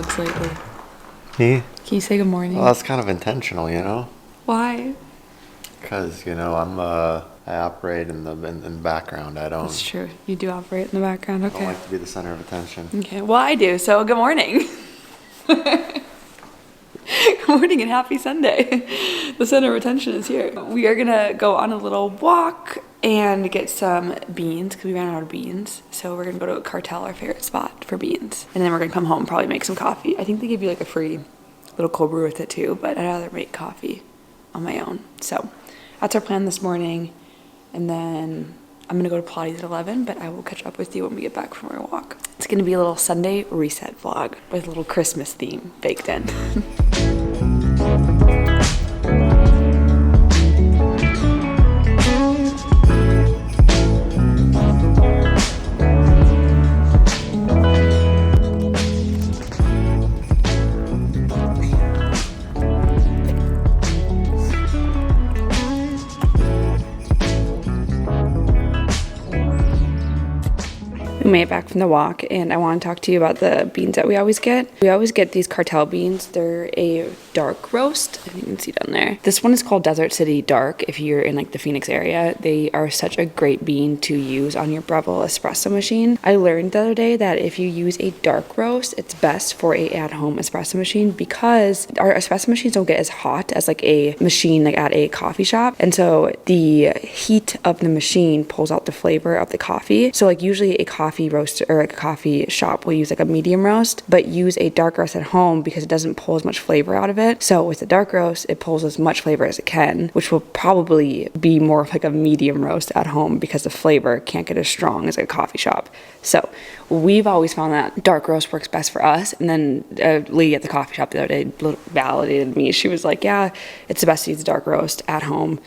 vlogs lately? Me? Can you say good morning? Well, that's kind of intentional, you know? Why? Because, I operate in the background. I don't, That's true. You do operate in the background. I don't Okay. like to be the center of attention. Okay. Well, I do. So good morning. Good morning and happy Sunday. The center of attention is here. We are gonna go on a little walk and get some beans because we ran out of beans. So we're gonna go to a Cartel, our favorite spot for beans. And then we're gonna come home, probably make some coffee. I think they give you like a free little cold brew with it too, but I'd rather make coffee on my own. So that's our plan this morning. And then I'm gonna go to Pilates at 11, but I will catch up with you when we get back from our walk. It's gonna be a little Sunday reset vlog with a little Christmas theme baked in. We made it back from the walk and I want to talk to you about the beans that we always get. We always get these Cartel beans. They're a dark roast. I think you can see down there. This one is called Desert City Dark if you're in like the Phoenix area. They are such a great bean to use on your Breville Espresso machine. I learned the other day that if you use a dark roast, it's best for a at-home espresso machine because our espresso machines don't get as hot as like a machine like at a coffee shop. And so the heat of the machine pulls out the flavor of the coffee. So like usually a coffee roaster or like a coffee shop will use like a medium roast, but use a dark roast at home because it doesn't pull as much flavor out of it. So with the dark roast, it pulls as much flavor as it can, which will probably be more of like a medium roast at home because the flavor can't get as strong as like a coffee shop. So we've always found that dark roast works best for us. And then a lady at the coffee shop the other day validated me. She was like, yeah, it's the best to use the dark roast at home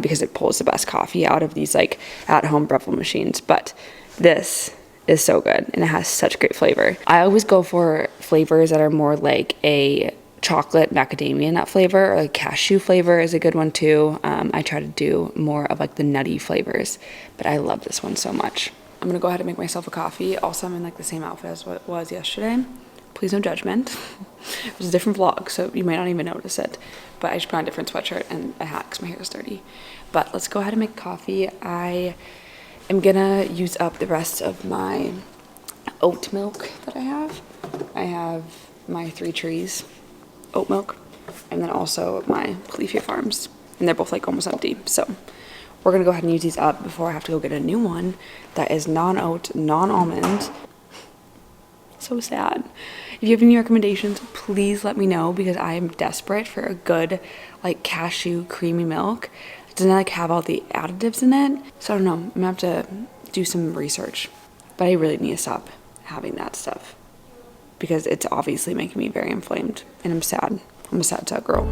because it pulls the best coffee out of these like at-home Breville machines. But this is so good and it has such great flavor. I always go for flavors that are more like a chocolate macadamia nut flavor, or like cashew flavor is a good one too. I try to do more of like the nutty flavors, but I love this one so much. I'm gonna go ahead and make myself a coffee. Also, I'm in like the same outfit as what it was yesterday. Please no judgment. It was a different vlog, so you might not even notice it, but I just put on a different sweatshirt and a hat because my hair is dirty. But let's go ahead and make coffee. I'm gonna use up the rest of my oat milk that I have. I have my 3 Trees oat milk and then also my Califia Farms, and they're both like almost empty. So we're gonna go ahead and use these up before I have to go get a new one that is non-oat, non-almond. So sad. If you have any recommendations, please let me know because I am desperate for a good like cashew creamy milk. It doesn't like have all the additives in it. So I don't know, I'm gonna have to do some research, but I really need to stop having that stuff because it's obviously making me very inflamed and I'm sad. I'm a sad girl.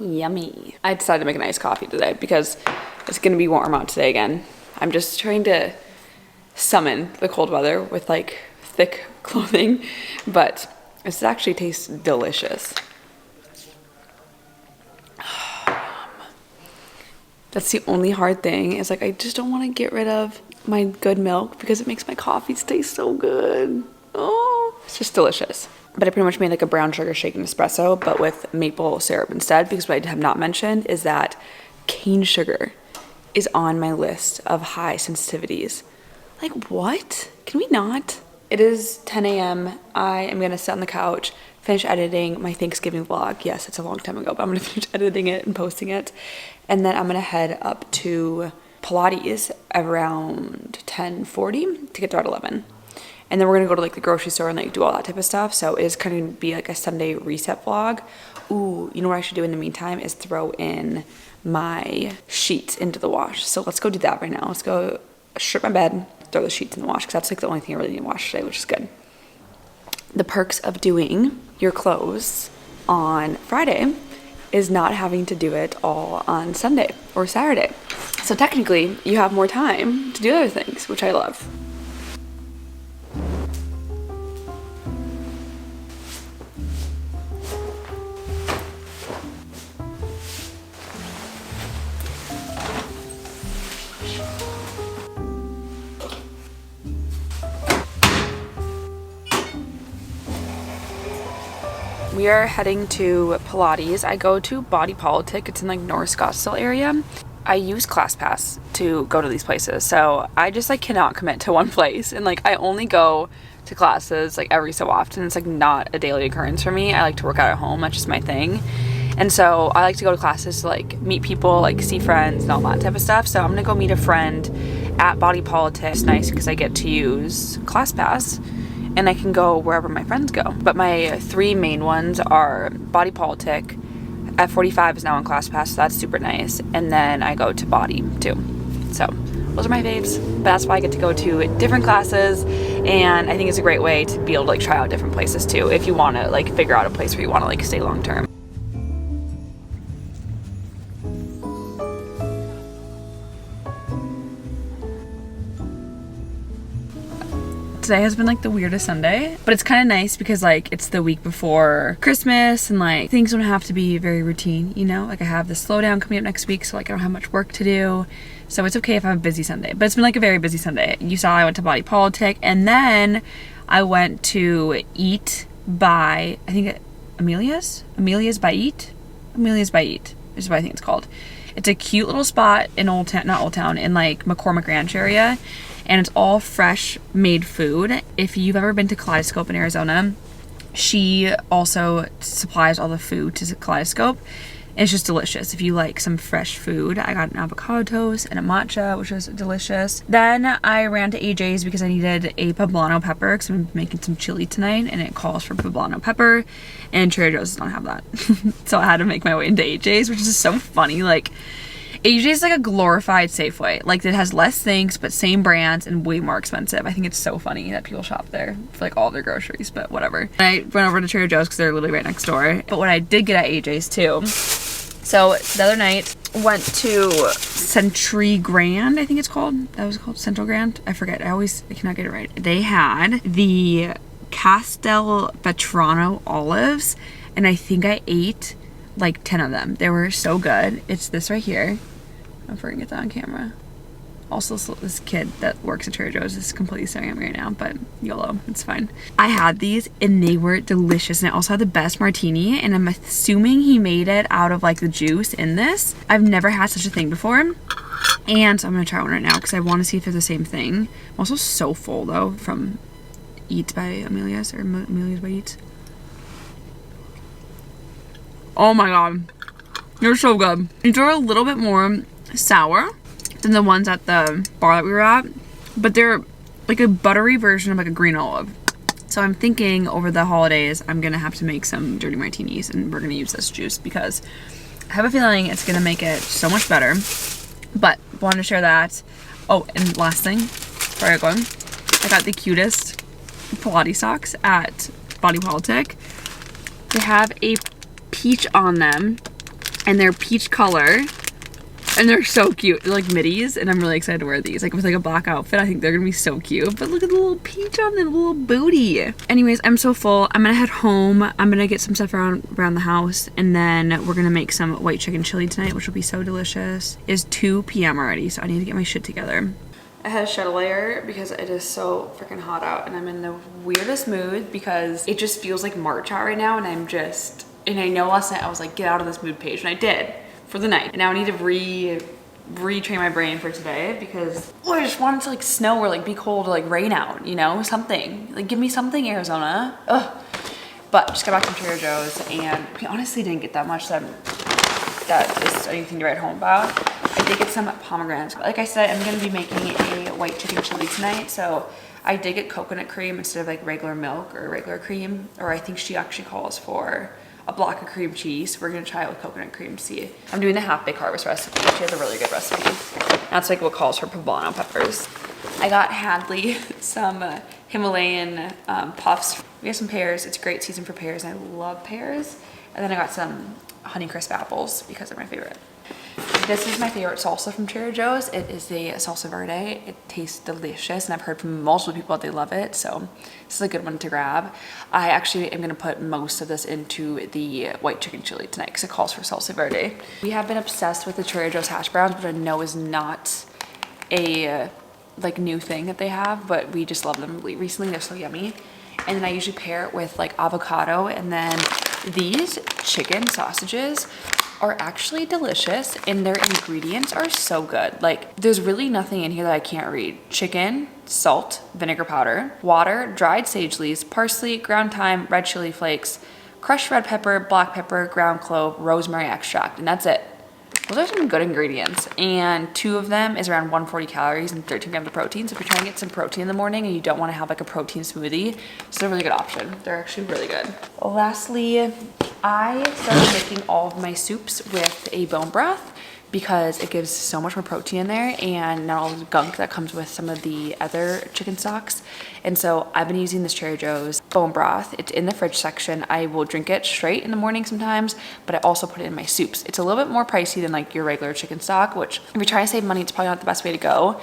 Yummy. I decided to make an iced coffee today because it's gonna be warm out today again. I'm just trying to summon the cold weather with like thick clothing, but this actually tastes delicious. That's the only hard thing is like I just don't want to get rid of my good milk because it makes my coffees taste so good. Oh, it's just delicious. But I pretty much made like a brown sugar shaken espresso, but with maple syrup instead, because what I have not mentioned is that cane sugar is on my list of high sensitivities. Like what? Can we not? It is 10 a.m. I am gonna sit on the couch, finish editing my Thanksgiving vlog. Yes, it's a long time ago, but I'm gonna finish editing it and posting it. And then I'm gonna head up to Pilates around 10:40 to get there at 11. And then we're gonna go to like the grocery store and like do all that type of stuff. So it's kind of be like a Sunday reset vlog. Ooh, you know what I should do in the meantime is throw in my sheets into the wash. So let's go do that right now. Let's go strip my bed, throw the sheets in the wash, because that's like the only thing I really need to wash today, which is good. The perks of doing your clothes on Friday is not having to do it all on Sunday or Saturday. So technically, you have more time to do other things, which I love. We are heading to Pilates. I go to Body Politic. It's in like North Scottsdale area. I use ClassPass to go to these places, so I just like cannot commit to one place, and like I only go to classes like every so often. It's like not a daily occurrence for me. I like to work out at home. That's just my thing. And so I like to go to classes to like meet people, like see friends and all that type of stuff. So I'm gonna go meet a friend at Body Politic. It's nice because I get to use ClassPass and I can go wherever my friends go. But my three main ones are Body Politic, F45 is now on ClassPass, so that's super nice. And then I go to Body too. So those are my faves. But that's why I get to go to different classes, and I think it's a great way to be able to like try out different places too, if you want to like figure out a place where you want to like stay long term. Today has been like the weirdest Sunday, but it's kind of nice because like it's the week before Christmas and like things don't have to be very routine, you know? Like I have the slowdown coming up next week, so like I don't have much work to do. So it's okay if I have a busy Sunday, but it's been like a very busy Sunday. You saw I went to Body Politic, and then I went to Eat by, I think Amelia's by Eat is what I think it's called. It's a cute little spot in Old Town, in like McCormick Ranch area. And it's all fresh made food. If you've ever been to Kaleidoscope in Arizona, she also supplies all the food to Kaleidoscope. And it's just delicious. If you like some fresh food, I got an avocado toast and a matcha, which was delicious. Then I ran to AJ's because I needed a poblano pepper because I'm making some chili tonight and it calls for poblano pepper, and Trader Joe's does not have that. So I had to make my way into AJ's, which is just so funny. Like, AJ's is like a glorified Safeway. Like, it has less things, but same brands and way more expensive. I think it's so funny that people shop there for like all their groceries, but whatever. I went over to Trader Joe's because they're literally right next door. But what I did get at AJ's too. So the other night, went to Century Grand, I think it's called. That was called Central Grand. I forget. I cannot get it right. They had the Castelvetrano olives, and I think I ate like 10 of them. They were so good. It's this right here. I'm forgetting to get that on camera. Also, this kid that works at Trader Joe's is completely staring at me right now, but YOLO, it's fine. I had these and they were delicious, and I also had the best martini, and I'm assuming he made it out of like the juice in this. I've never had such a thing before, and so I'm gonna try one right now because I want to see if they're the same thing. I'm also so full though from Eat by Amelia's, or Amelia's by Eat. Oh my god, they're so good. These are a little bit more sour than the ones at the bar that we were at, but they're like a buttery version of like a green olive. So I'm thinking over the holidays I'm gonna have to make some dirty martinis, and we're gonna use this juice because I have a feeling it's gonna make it so much better. But wanted to share that. Oh, and last thing before I go, I got the cutest Pilates socks at Body Politic. They have a peach on them, and they're peach color, and they're so cute. They're like middies, and I'm really excited to wear these. Like with like a black outfit, I think they're gonna be so cute. But look at the little peach on them, the little booty. Anyways, I'm so full. I'm gonna head home. I'm gonna get some stuff around the house, and then we're gonna make some white chicken chili tonight, which will be so delicious. It's 2 p.m. already, so I need to get my shit together. I had a shed layer because it is so freaking hot out, and I'm in the weirdest mood because it just feels like March out right now, and I know last night I was like, get out of this mood page, and I did for the night. And now I need to retrain my brain for today because I just want it to like snow or like be cold or like rain out, you know, something. Like give me something, Arizona. Ugh. But just got back from Trader Joe's, and we honestly didn't get that much that is anything to write home about. I did get some pomegranates. Like I said, I'm gonna be making a white chicken chili tonight, so I did get coconut cream instead of like regular milk or regular cream, or I think she actually calls for a block of cream cheese. We're gonna try it with coconut cream to see. I'm doing the half-baked harvest recipe. She has a really good recipe. That's like what calls for poblano peppers. I got Hadley some Himalayan puffs. We have some pears. It's a great season for pears, and I love pears. And then I got some Honeycrisp apples because they're my favorite. This is my favorite salsa from Trader Joe's. It is a salsa verde. It tastes delicious, and I've heard from multiple people that they love it, so this is a good one to grab. I actually am gonna put most of this into the white chicken chili tonight because it calls for salsa verde. We have been obsessed with the Trader Joe's hash browns, which I know is not a like new thing that they have, but we just love them recently. They're so yummy. And then I usually pair it with like avocado, and then these chicken sausages are actually delicious, and their ingredients are so good. Like, there's really nothing in here that I can't read. Chicken, salt, vinegar powder, water, dried sage leaves, parsley, ground thyme, red chili flakes, crushed red pepper, black pepper, ground clove, rosemary extract, and that's it. Those are some good ingredients, and 2 of them is around 140 calories and 13 grams of protein. So if you're trying to get some protein in the morning and you don't want to have like a protein smoothie, it's a really good option. They're actually really good. Lastly, I started making all of my soups with a bone broth because it gives so much more protein in there and not all the gunk that comes with some of the other chicken stocks. And so I've been using this Trader Joe's bone broth. It's in the fridge section. I will drink it straight in the morning sometimes, but I also put it in my soups. It's a little bit more pricey than like your regular chicken stock, which if you're trying to save money, it's probably not the best way to go.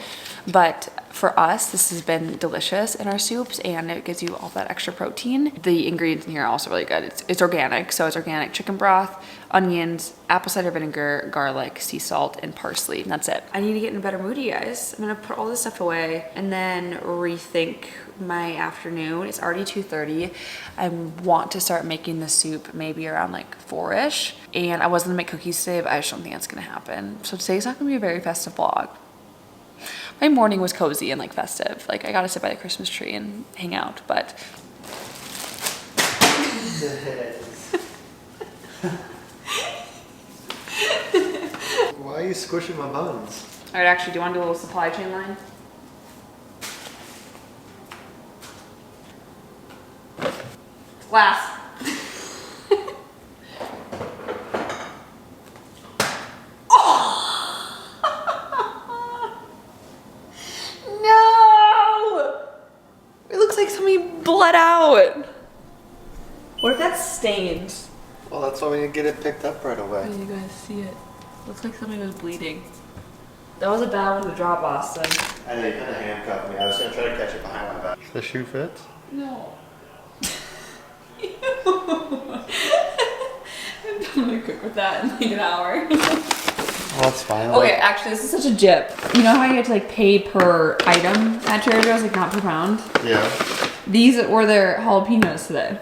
But for us, this has been delicious in our soups, and it gives you all that extra protein. The ingredients in here are also really good. It's organic, so it's organic chicken broth, onions, apple cider vinegar, garlic, sea salt, and parsley, and that's it. I need to get in a better mood, you guys. I'm gonna put all this stuff away and then rethink my afternoon. It's already 2:30. I want to start making the soup maybe around like 4-ish, and I was gonna make cookies today, but I just don't think that's gonna happen. So today's not gonna be a very festive vlog. My morning was cozy and like festive. Like, I got to sit by the Christmas tree and hang out, but. Why are you squishing my bones? All right, actually, do you want to do a little supply chain line? Last. Bled out. What if that's stained? Well, that's why we need to get it picked up right away. You guys see it? Looks like somebody was bleeding. That was a bad one to drop, Austin. I know you kind of handcuffed me. I was gonna try to catch it behind my back. The shoe fits? No. I'm gonna cook with that in like an hour. Well, that's fine. Okay, actually, this is such a jip. You know how you have to like pay per item at Trader Joe's, like not per pound? Yeah. These were their jalapenos today.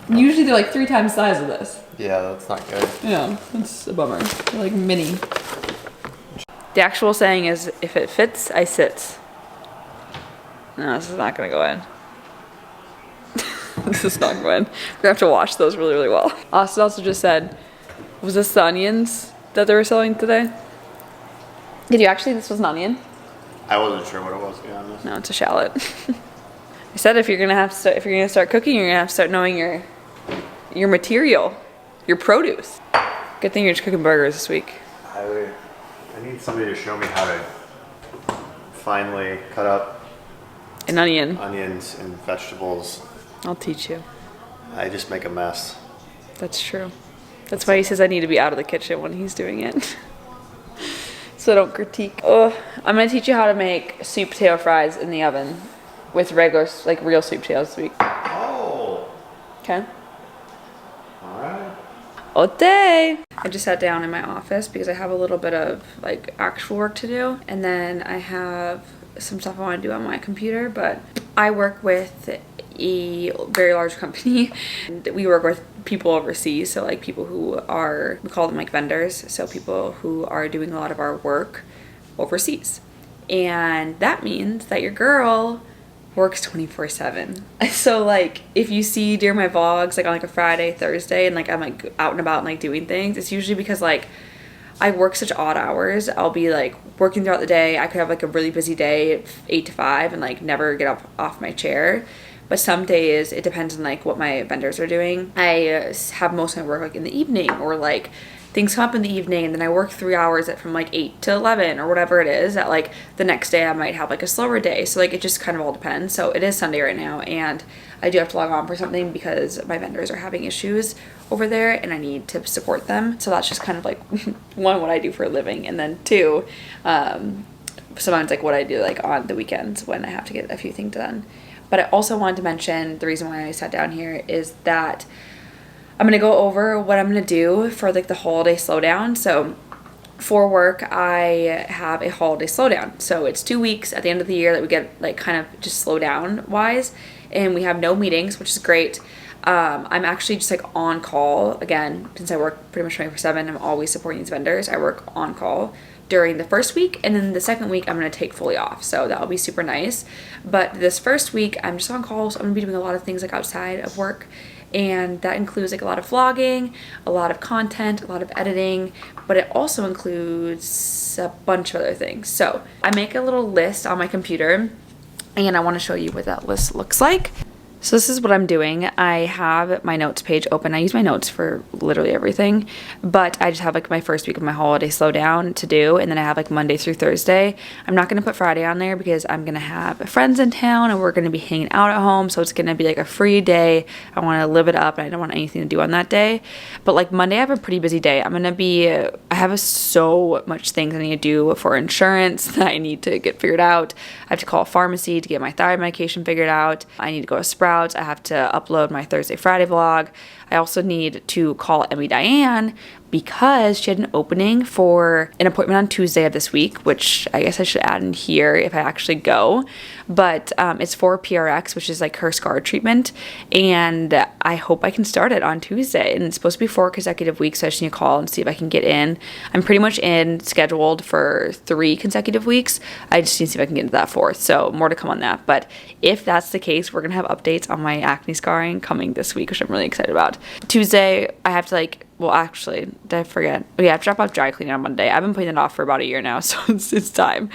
Usually they're like 3 times the size of this. Yeah, that's not good. Yeah, that's a bummer. They're like mini. The actual saying is, if it fits, I sit. No, this is not gonna go in. This is not going in. We're gonna have to wash those really, really well. Austin also just said, was this the onions that they were selling today? Did you actually think this was an onion? I wasn't sure what it was, to be honest. No, it's a shallot. I said if you're gonna start cooking, you're gonna have to start knowing your material, your produce. Good thing you're just cooking burgers this week. I need somebody to show me how to finely cut up An onion. onions and vegetables. I'll teach you. I just make a mess. That's true. That's why he says I need to be out of the kitchen when he's doing it. So I don't critique. Oh, I'm gonna teach you how to make sweet potato fries in the oven with regular, like real sweet potatoes this week. Oh. Okay. All right. Okay. I just sat down in my office because I have a little bit of like actual work to do, and then I have some stuff I want to do on my computer. But I work with a very large company. We work with people overseas, so like people who are, we call them like vendors, so people who are doing a lot of our work overseas. And that means that your girl works 24/7. So like if you see during my vlogs like on like a Friday, Thursday, and like I'm like out and about and like doing things, it's usually because like I work such odd hours. I'll be like working throughout the day. I could have like a really busy day, 8 to 5, and like never get up off my chair. But some days it depends on like what my vendors are doing. I have most of my work like in the evening, or like things come up in the evening, and then I work 3 hours from like 8 to 11 or whatever it is. That like the next day I might have like a slower day. So like it just kind of all depends. So it is Sunday right now, and I do have to log on for something because my vendors are having issues over there and I need to support them. So that's just kind of like one, what I do for a living, and then two, sometimes like what I do like on the weekends when I have to get a few things done. But I also wanted to mention the reason why I sat down here is that I'm gonna go over what I'm gonna do for like the holiday slowdown. So for work, I have a holiday slowdown. So it's 2 weeks at the end of the year that we get like kind of just slow down wise, and we have no meetings, which is great. I'm actually just like on call again, since I work pretty much 24/7. I'm always supporting these vendors. I work on call during the first week, and then the second week I'm going to take fully off, so that'll be super nice. But this first week I'm just on call, so I'm going to be doing a lot of things like outside of work, and that includes like a lot of vlogging, a lot of content, a lot of editing, but it also includes a bunch of other things. So I make a little list on my computer, and I want to show you what that list looks like. So this is what I'm doing. I have my notes page open. I use my notes for literally everything, but I just have like my first week of my holiday slowdown to do, and then I have like Monday through Thursday. I'm not going to put Friday on there because I'm going to have friends in town and we're going to be hanging out at home, so it's going to be like a free day. I want to live it up and I don't want anything to do on that day. But like Monday I have a pretty busy day. I have so much things I need to do for insurance that I need to get figured out. I have to call a pharmacy to get my thyroid medication figured out. I need to go to Sprouts. I have to upload my Thursday, Friday vlog. I also need to call Emmy Diane because she had an opening for an appointment on Tuesday of this week, which I guess I should add in here if I actually go. But it's for PRX, which is like her scar treatment, and I hope I can start it on Tuesday. And it's supposed to be 4 consecutive weeks, so I just need to call and see if I can get in. I'm pretty much scheduled for 3 consecutive weeks. I just need to see if I can get into that 4th, so more to come on that. But if that's the case, we're gonna have updates on my acne scarring coming this week, which I'm really excited about. Tuesday, I have to actually, did I forget? Oh yeah, I have to drop off dry cleaning on Monday. I've been putting it off for about a year now, so it's time.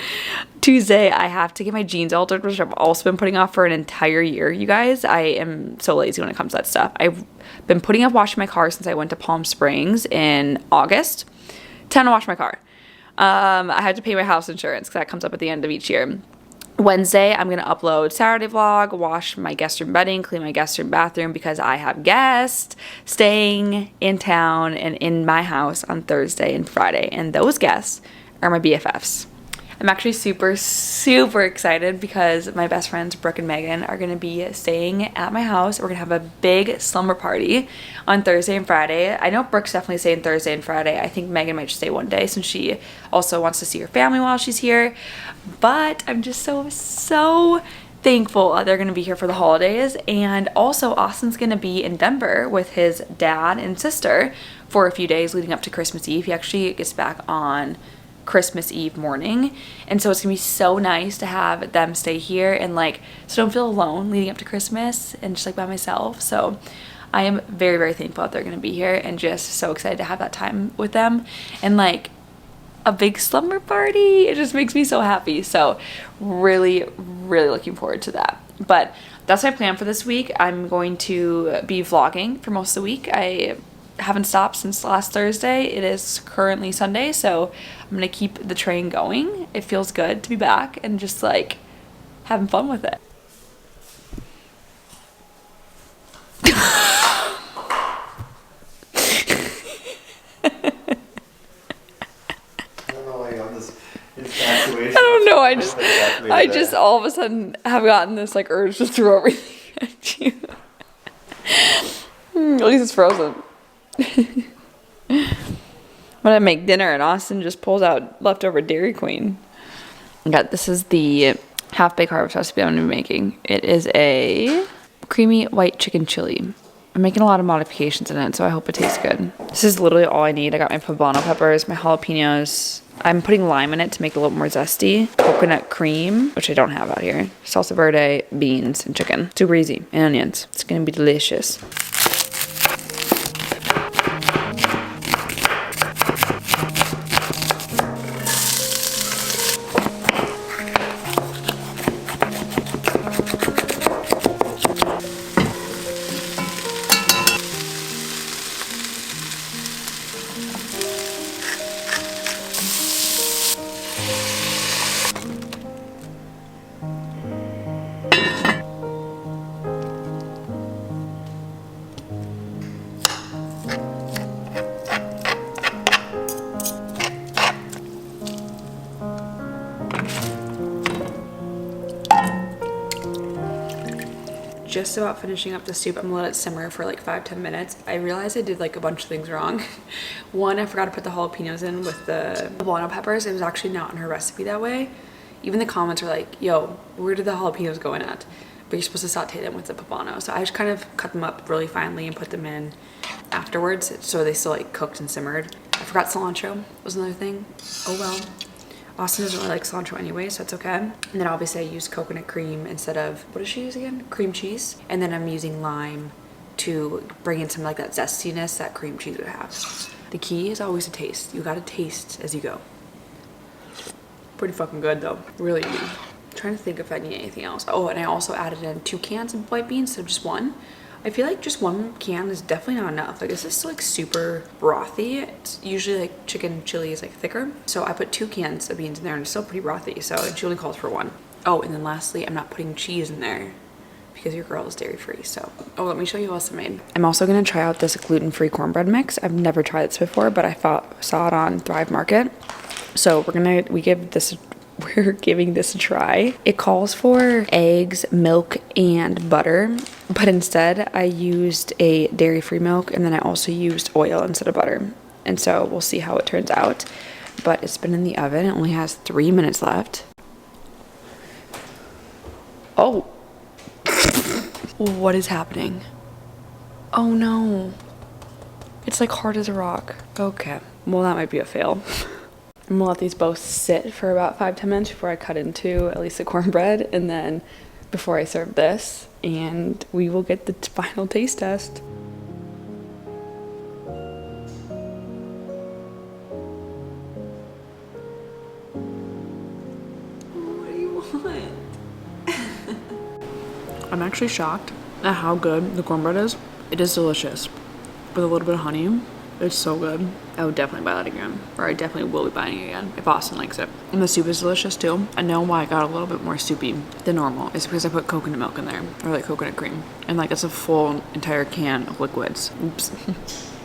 Tuesday, I have to get my jeans altered, which I've also been putting off for an entire year, you guys. I am so lazy when it comes to that stuff. I've been putting off washing my car since I went to Palm Springs in August. Time to wash my car. I had to pay my house insurance because that comes up at the end of each year. Wednesday, I'm going to upload Saturday vlog, wash my guest room bedding, clean my guest room bathroom because I have guests staying in town and in my house on Thursday and Friday, and those guests are my BFFs. I'm actually super, super excited because my best friends, Brooke and Megan, are going to be staying at my house. We're going to have a big slumber party on Thursday and Friday. I know Brooke's definitely staying Thursday and Friday. I think Megan might just stay one day since she also wants to see her family while she's here. But I'm just so thankful they're going to be here for the holidays. And also Austin's going to be in Denver with his dad and sister for a few days leading up to Christmas Eve. He actually gets back on Christmas Eve morning, and so it's gonna be so nice to have them stay here and like so don't feel alone leading up to Christmas and just like by myself. So I am very, very thankful that they're gonna be here and just so excited to have that time with them and like a big slumber party. It just makes me so happy. So really, really looking forward to that. But that's my plan for this week. I'm going to be vlogging for most of the week. I haven't stopped since last Thursday. It is currently Sunday, so I'm gonna keep the train going. It feels good to be back and just like having fun with it. I don't know why you have this infatuation. I don't know, I just all of a sudden have gotten this like urge to throw everything at you. At least it's frozen. When I make dinner and Austin just pulls out leftover Dairy Queen. This is the half-baked harvest recipe I'm going to be making. It is a creamy white chicken chili. I'm making a lot of modifications in it, so I hope it tastes good. This is literally all I need. I got my poblano peppers, my jalapenos. I'm putting lime in it to make it a little more zesty. Coconut cream, which I don't have out here. Salsa verde, beans, and chicken. Super easy. And onions. It's going to be delicious. just about finishing up the soup. I'm gonna let it simmer for like 5-10 minutes. I realized I did like a bunch of things wrong. One, I forgot to put the jalapenos in with the poblano peppers. It was actually not in her recipe that way. Even the comments are like, yo, where did the jalapenos go in at? But you're supposed to saute them with the poblano. So I just kind of cut them up really finely and put them in afterwards, so they still like cooked and simmered. I forgot cilantro was another thing. Oh well. Austin doesn't really like cilantro anyway, so it's okay. And then obviously I used coconut cream instead of, what does she use again? Cream cheese. And then I'm using lime to bring in some like that zestiness that cream cheese would have. The key is always to taste. You gotta taste as you go. Pretty fucking good though, really good. I'm trying to think if I need anything else. Oh, and I also added in 2 cans of white beans, so just 1. I feel like just 1 can is definitely not enough. Like this is still like super brothy. It's usually like chicken chili is like thicker. So I put 2 cans of beans in there and it's still pretty brothy. So it only calls for 1. Oh, and then lastly, I'm not putting cheese in there because your girl is dairy free. So, oh, let me show you what else I made. I'm also gonna try out this gluten-free cornbread mix. I've never tried this before, but I saw it on Thrive Market. So we're giving this a try. It calls for eggs, milk, and butter, but instead I used a dairy-free milk and then I also used oil instead of butter. And so we'll see how it turns out. But it's been in the oven. It only has 3 minutes left. Oh. What is happening? Oh no. It's like hard as a rock. Okay. Well, that might be a fail. I'm gonna let these both sit for about 5-10 minutes before I cut into at least the cornbread, and then before I serve this, and we will get the final taste test. What do you want? I'm actually shocked at how good the cornbread is. It is delicious. With a little bit of honey, it's so good. I would definitely buy that again. Or I definitely will be buying it again if Austin likes it. And the soup is delicious too. I know why I got a little bit more soupy than normal. It's because I put coconut milk in there. Or like coconut cream. And like it's a full entire can of liquids. Oops.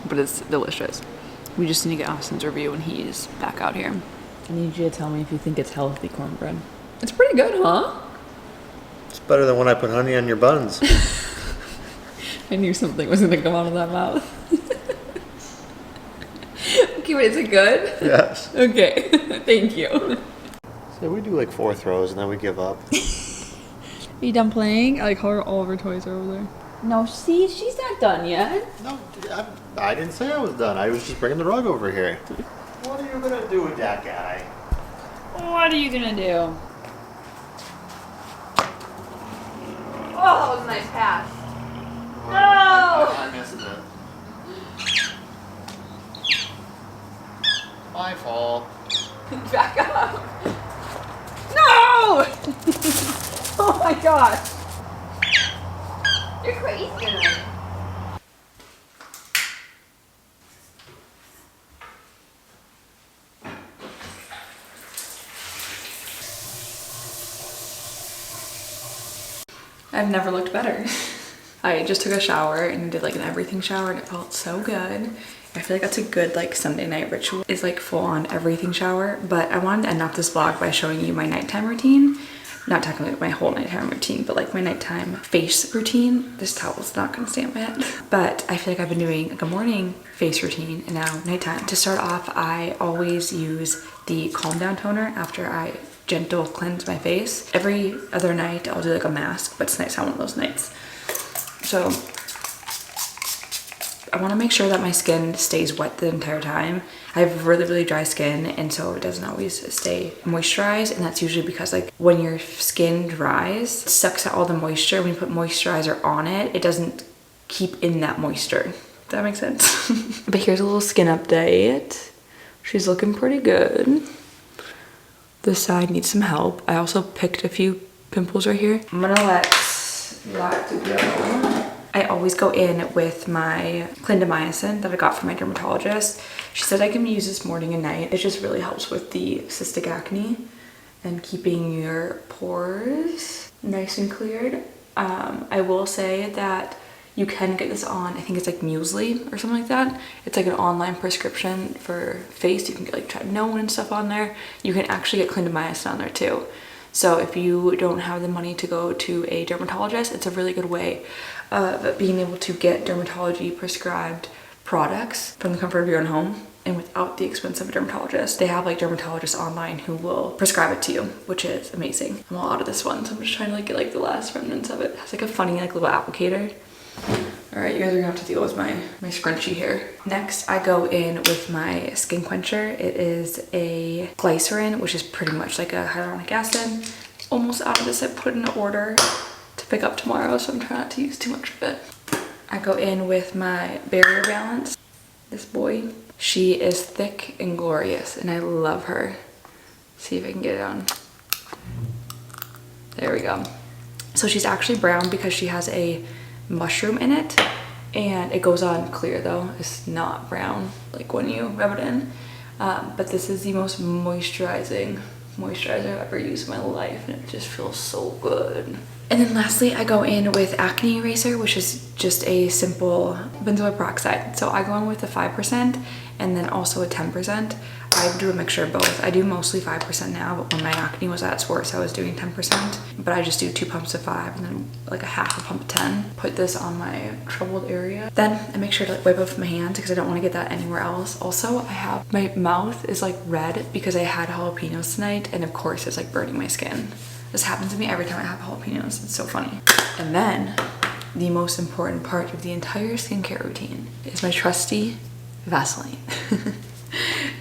But it's delicious. We just need to get Austin's review when he's back out here. I need you to tell me if you think it's healthy cornbread. It's pretty good, huh? It's better than when I put honey on your buns. I knew something was gonna come out of that mouth. Okay, wait, is it good? Yes. Okay, thank you. So we do like 4 throws and then we give up. Are you done playing? I like how all of her toys are over there. No, see, she's not done yet. No, I didn't say I was done. I was just bringing the rug over here. What are you gonna do with that guy? What are you gonna do? Oh, that was a nice pass. No! I missed it. My fault. Back up. No! Oh my gosh. You're crazy tonight. I've never looked better. I just took a shower and did like an everything shower and it felt so good. I feel like that's a good like Sunday night ritual. It's like full on everything shower, but I wanted to end off this vlog by showing you my nighttime routine. Not technically my whole nighttime routine, but like my nighttime face routine. This towel's not gonna stay on my head. But I feel like I've been doing like a morning face routine and now nighttime. To start off, I always use the Calm Down toner after I gentle cleanse my face. Every other night I'll do like a mask, but tonight's not one of those nights. So I want to make sure that my skin stays wet the entire time. I have really dry skin, and so it doesn't always stay moisturized, and that's usually because like when your skin dries, it sucks out all the moisture. When you put moisturizer on it, it doesn't keep in that moisture. Does that make sense? But here's a little skin update. She's looking pretty good. This side needs some help. I also picked a few pimples right here. I'm gonna let that go. I always go in with my clindamycin that I got from my dermatologist. She said I can use this morning and night. It just really helps with the cystic acne and keeping your pores nice and cleared. I will say that you can get this on, I think it's like Muesli or something like that. It's like an online prescription for face. You can get like tretinoin and stuff on there. You can actually get clindamycin on there too. So if you don't have the money to go to a dermatologist, it's a really good way of being able to get dermatology prescribed products from the comfort of your own home and without the expense of a dermatologist. They have like dermatologists online who will prescribe it to you, which is amazing. I'm all out of this one, so I'm just trying to like get like the last remnants of it. It has like a funny like little applicator. All right, you guys are gonna have to deal with my scrunchy hair. Next, I go in with my skin quencher. It is a glycerin, which is pretty much like a hyaluronic acid. Almost out of this, I put in an order to pick up tomorrow, so I'm trying not to use too much of it. I go in with my Barrier Balance. This boy, she is thick and glorious, and I love her. See if I can get it on. There we go. So she's actually brown because she has a mushroom in it, and it goes on clear though. It's not brown like when you rub it in. But this is the most moisturizing moisturizer I've ever used in my life, and it just feels so good. And then lastly, I go in with Acne Eraser, which is just a simple benzoyl peroxide. So I go in with a 5% and then also a 10%. I do a mixture of both. I do mostly 5% now, but when my acne was at its worst, I was doing 10%. But I just do 2 pumps of 5 and then like a half a pump of 10. Put this on my troubled area. Then I make sure to like wipe off my hands because I don't want to get that anywhere else. Also, I have, my mouth is like red because I had jalapenos tonight, and of course it's like burning my skin. This happens to me every time I have jalapenos. It's so funny. And then the most important part of the entire skincare routine is my trusty Vaseline.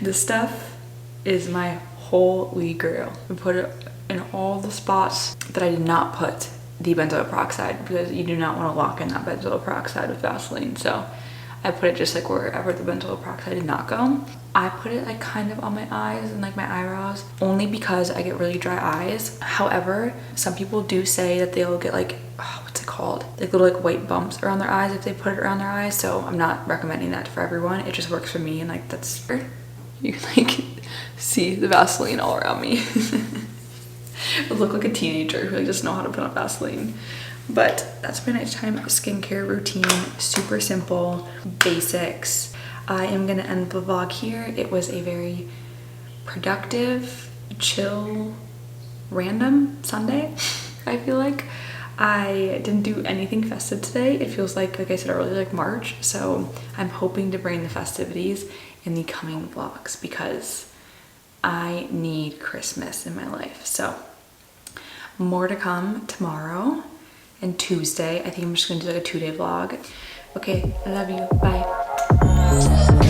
This stuff is my holy grail. I put it in all the spots that I did not put the benzoyl peroxide, because you do not want to lock in that benzoyl peroxide with Vaseline. So I put it just like wherever the benzoyl peroxide did not go. I put it like kind of on my eyes and like my eyebrows, only because I get really dry eyes. However, some people do say that they'll get like, what's it called? Like little like white bumps around their eyes if they put it around their eyes. So I'm not recommending that for everyone. It just works for me, and like that's, you can like see the Vaseline all around me. I look like a teenager who like doesn't know how to put on Vaseline. But that's my nighttime skincare routine. Super simple, basics. I am gonna end the vlog here. It was a very productive, chill, random Sunday, I feel like. I didn't do anything festive today. It feels like I said earlier, like March. So I'm hoping to bring the festivities in the coming vlogs because I need Christmas in my life. So more to come tomorrow and Tuesday. I think I'm just gonna do like a 2-day vlog. Okay, I love you. Bye.